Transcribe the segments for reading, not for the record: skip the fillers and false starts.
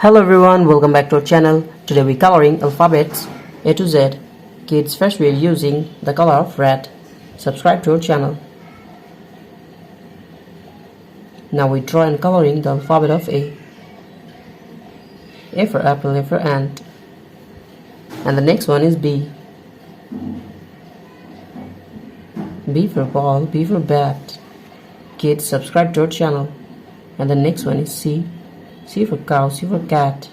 Hello everyone, welcome back to our channel. Today we're coloring alphabets A to Z. Kids, first we're using the color of red. Subscribe to our channel. Now we draw and coloring the alphabet of A. A for apple, A for ant. And the next one is B. B for ball, B for bat. Kids, subscribe to our channel. And the next one is C. C for cow, C for cat.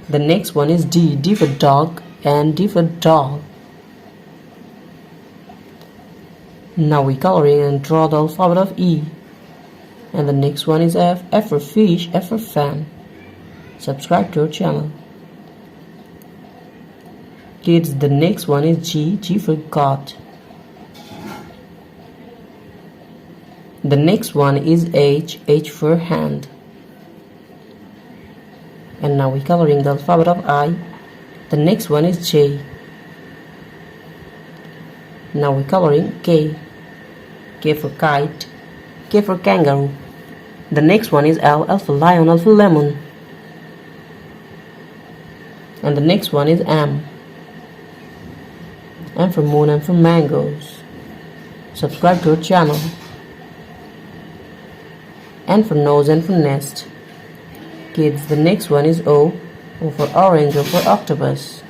The next one is D. D for dog and D for doll. Now we coloring and draw the alphabet of E. And the next one is F. F for fish, F for fan. Subscribe to our channel. Kids, the next one is G. G for God. The next one is H. H for hand. And now we're coloring the alphabet of I. The next one is J. Now we're coloring K. K for kite, K for kangaroo. The next one is L. L for lion, L for lemon. And the next one is M. M for moon, M for mangoes. Subscribe to our channel. N for nose, N for nest. Kids, the next one is O. O for orange, O for octopus.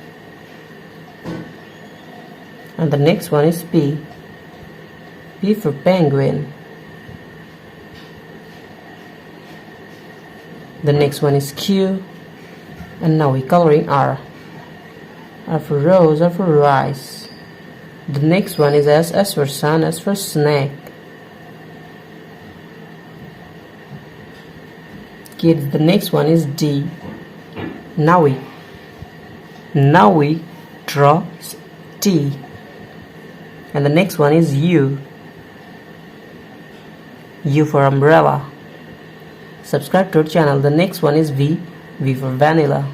And the next one is P. P for penguin. The next one is Q. And now we're coloring R. R for rose, R for rice. The next one is S. S for sun, S for snake. Kids, the next one is D. Now we draw T. And the next one is U. U for umbrella. Subscribe to our channel. The next one is V. V for vanilla.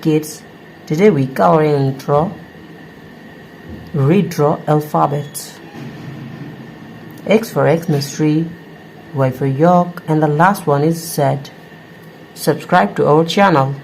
Kids, today we coloring and redraw alphabets. X for Xmas tree, Y for yolk, and the last one is Z. Subscribe to our channel.